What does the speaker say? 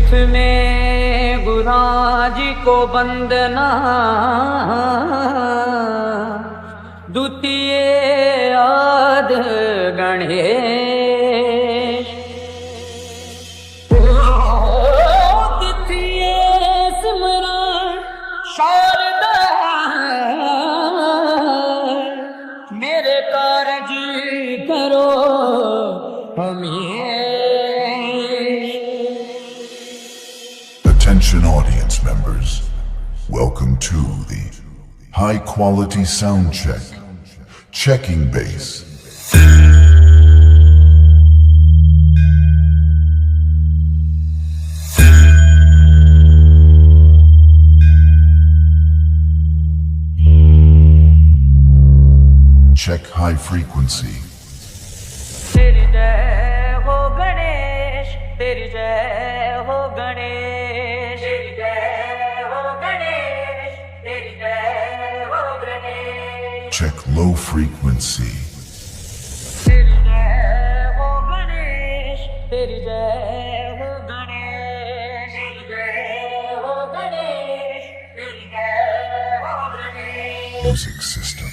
इसमें गुराज को वंदना द्वितीय आद गणेश द्वितीय स्मरण शारदा मेरे कारज करो Attention audience members, welcome to the high quality sound check, checking bass. Check high frequency. तेरी जय हो गणेश, तेरी जय हो गणेश, तेरी जय हो गणेश, तेरी जय हो गणेश। Check low frequency. तेरी जय हो गणेश, तेरी जय हो गणेश, तेरी जय हो गणेश, तेरी जय हो गणेश। Music system.